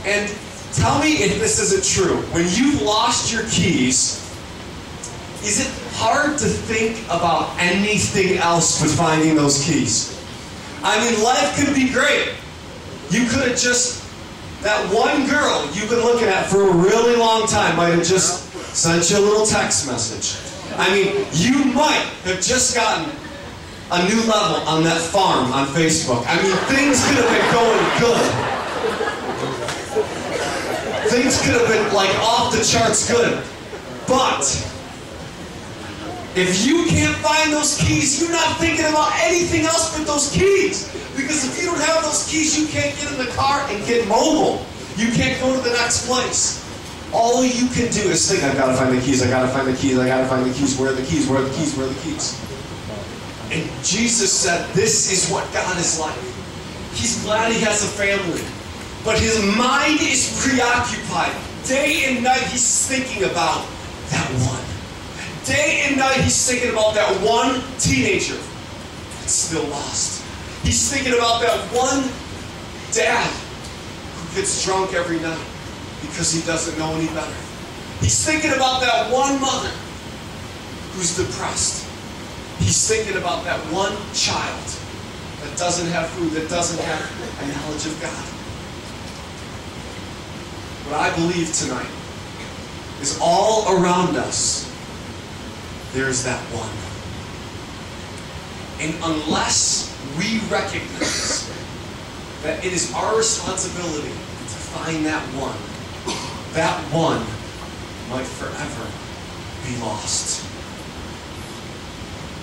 And tell me if this isn't true. When you've lost your keys, is it hard to think about anything else but finding those keys? I mean, life could be great. You could have just, that one girl you've been looking at for a really long time might have just sent you a little text message. I mean, you might have just gotten a new level on that farm on Facebook. I mean, things could have been going good. Things could have been like off the charts good. But if you can't find those keys, you're not thinking about anything else but those keys. Because if you don't have those keys, you can't get in the car and get mobile. You can't go to the next place. All you can do is think, I've got to find the keys, I've got to find the keys, I've got to find the keys, where are the keys, where are the keys, where are the keys? And Jesus said, this is what God is like. He's glad he has a family. But his mind is preoccupied. Day and night he's thinking about that one. Day and night he's thinking about that one teenager that's still lost. He's thinking about that one dad who gets drunk every night because he doesn't know any better. He's thinking about that one mother who's depressed. He's thinking about that one child that doesn't have food, that doesn't have a knowledge of God. What I believe tonight is all around us, there's that one. And unless we recognize that it is our responsibility to find that one might forever be lost.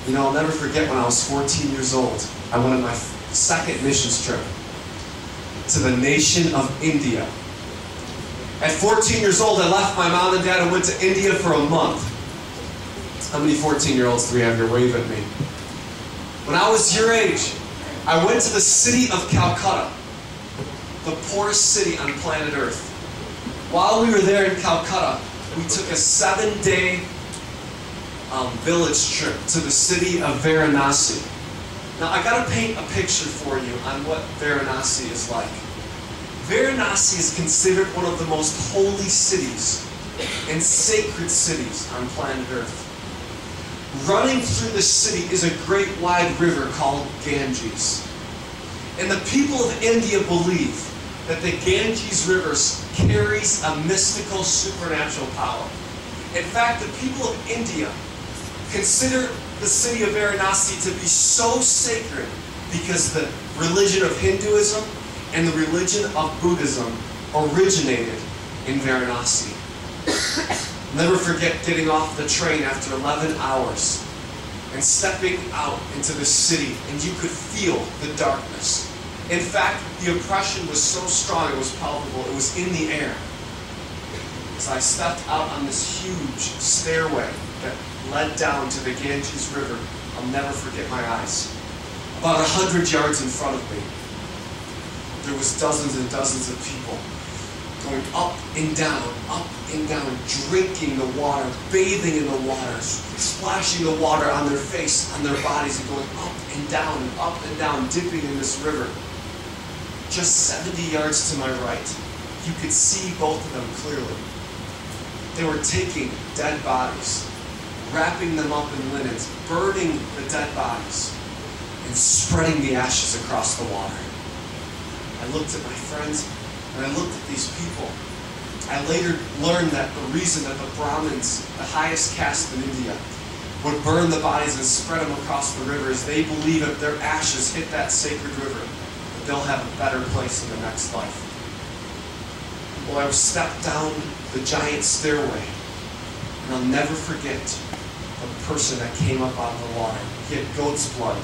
You know, I'll never forget when I was 14 years old, I went on my second missions trip to the nation of India. At 14 years old, I left my mom and dad and went to India for a month. How many 14-year-olds do we have here? Wave at me. When I was your age, I went to the city of Calcutta, the poorest city on planet Earth. While we were there in Calcutta, we took a 7-day village trip to the city of Varanasi. Now, I got to paint a picture for you on what Varanasi is like. Varanasi is considered one of the most holy cities and sacred cities on planet Earth. Running through the city is a great wide river called Ganges. And the people of India believe that the Ganges River carries a mystical, supernatural power. In fact, the people of India consider the city of Varanasi to be so sacred because the religion of Hinduism and the religion of Buddhism originated in Varanasi. Never forget getting off the train after 11 hours and stepping out into the city, and you could feel the darkness. In fact, the oppression was so strong, it was palpable, it was in the air. As I stepped out on this huge stairway that led down to the Ganges River, I'll never forget my eyes. About 100 yards in front of me, there was dozens and dozens of people going up and down, drinking the water, bathing in the water, splashing the water on their face, on their bodies, and going up and down, dipping in this river. Just 70 yards to my right, you could see both of them clearly. They were taking dead bodies, wrapping them up in linens, burning the dead bodies, and spreading the ashes across the water. I looked at my friends, and I looked at these people. I later learned that the reason that the Brahmins, the highest caste in India, would burn the bodies and spread them across the river is they believe if their ashes hit that sacred river, that they'll have a better place in the next life. Well, I stepped down the giant stairway, and I'll never forget the person that came up out of the water. He had goat's blood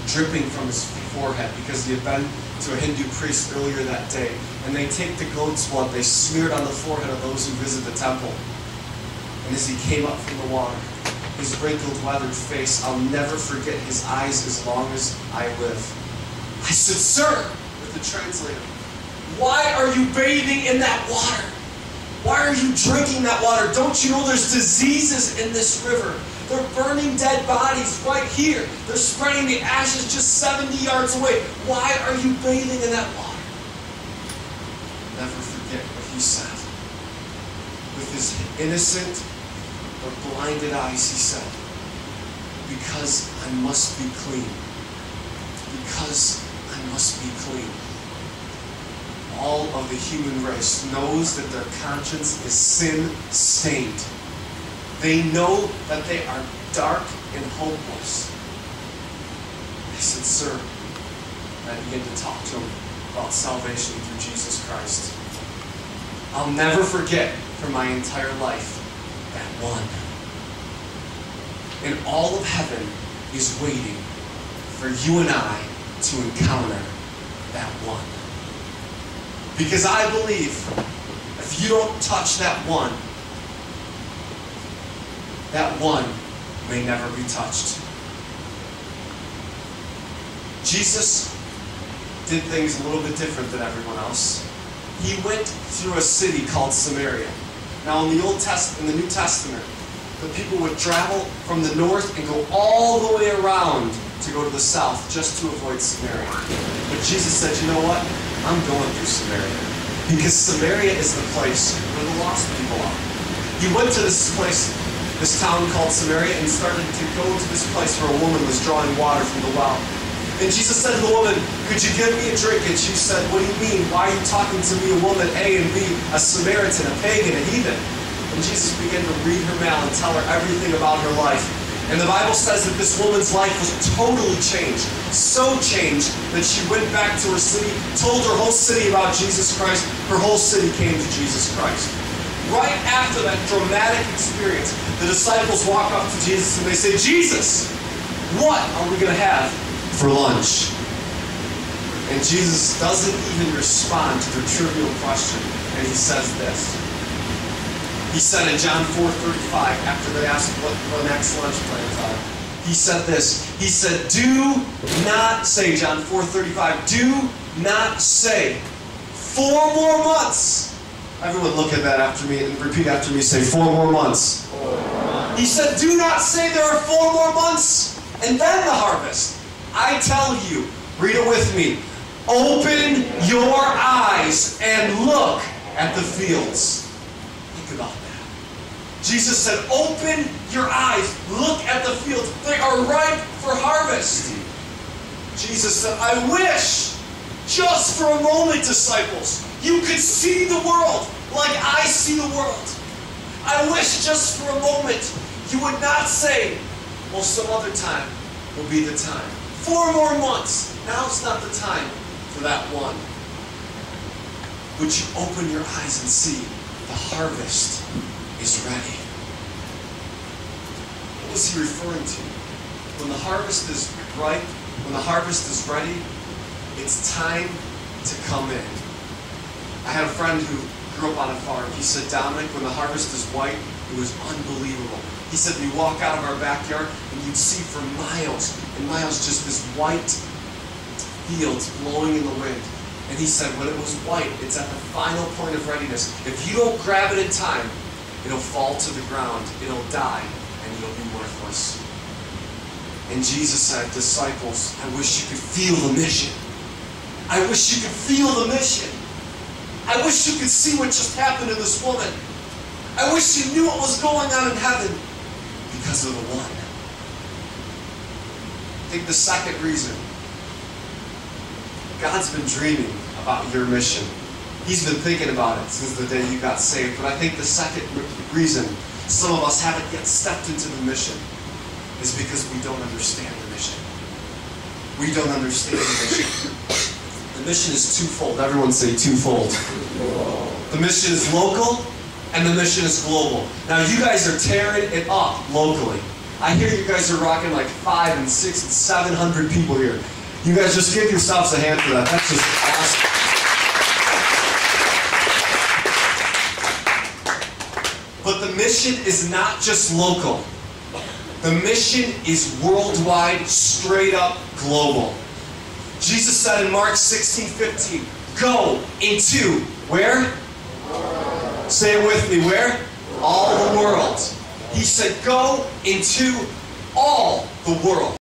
dripping from his forehead because he had been to a Hindu priest earlier that day. And they take the goat's blood, they smear it on the forehead of those who visit the temple. And as he came up from the water, his wrinkled, weathered face, I'll never forget his eyes as long as I live. I said, "Sir," with the translator, "why are you bathing in that water? Why are you drinking that water? Don't you know there's diseases in this river? They're burning dead bodies right here. They're spreading the ashes just 70 yards away. Why are you bathing in that water?" never forget what he said. With his innocent but blinded eyes, he said, because I must be clean. Because I must be clean. All of the human race knows that their conscience is sin-stained. They know that they are dark and hopeless. I said, sir, and I began to talk to him about salvation through Jesus Christ. I'll never forget for my entire life that one. And all of heaven is waiting for you and I to encounter that one. Because I believe if you don't touch that one may never be touched. Jesus did things a little bit different than everyone else. He went through a city called Samaria. Now in the New Testament, the people would travel from the north and go all the way around to go to the south just to avoid Samaria. But Jesus said, you know what? I'm going through Samaria. Because Samaria is the place where the lost people are. He went to this place, this town called Samaria, and started to go to this place where a woman was drawing water from the well. And Jesus said to the woman, could you give me a drink? And she said, what do you mean? Why are you talking to me, a woman, A, and B, a Samaritan, a pagan, a heathen? And Jesus began to read her mail and tell her everything about her life. And the Bible says that this woman's life was totally changed. So changed that she went back to her city, told her whole city about Jesus Christ. Her whole city came to Jesus Christ. Right after that dramatic experience, the disciples walk up to Jesus and they say, Jesus, what are we going to have for lunch? And Jesus doesn't even respond to their trivial question. And he says this. He said in John 4:35, after they asked what the next lunch plans are, he said this. He said, do not say, John 4:35, do not say, 4 more months. Everyone look at that after me and repeat after me. Say, 4 more months. 4 more months. He said, do not say there are 4 more months and then the harvest. I tell you, read it with me. Open your eyes and look at the fields. Think about that. Jesus said, open your eyes, look at the fields. They are ripe for harvest. Jesus said, I wish, just for a moment, disciples, you could see the world like I see the world. I wish just for a moment you would not say, well, some other time will be the time. 4 more months. Now's not the time for that one. Would you open your eyes and see the harvest is ready? What was he referring to? When the harvest is ripe, when the harvest is ready, it's time to come in. I had a friend who grew up on a farm. He said, Dominic, when the harvest is white, it was unbelievable. He said, we walk out of our backyard and you'd see for miles and miles just this white fields blowing in the wind. And he said, when it was white, it's at the final point of readiness. If you don't grab it in time, it'll fall to the ground, it'll die, and it'll be worthless. And Jesus said, disciples, I wish you could feel the mission. I wish you could feel the mission. I wish you could see what just happened to this woman. I wish you knew what was going on in heaven because of the one. I think the second reason, God's been dreaming about your mission. He's been thinking about it since the day you got saved. But I think the second reason some of us haven't yet stepped into the mission is because we don't understand the mission. We don't understand the mission. The mission is twofold. Everyone say twofold. The mission is local and the mission is global. Now you guys are tearing it up locally. I hear you guys are rocking like 500 and 600 and 700 people here. You guys just give yourselves a hand for that. That's just awesome. But the mission is not just local. The mission is worldwide, straight up global. Jesus said in Mark 16:15, go into, where? Say it with me, where? All the world. He said, go into all the world.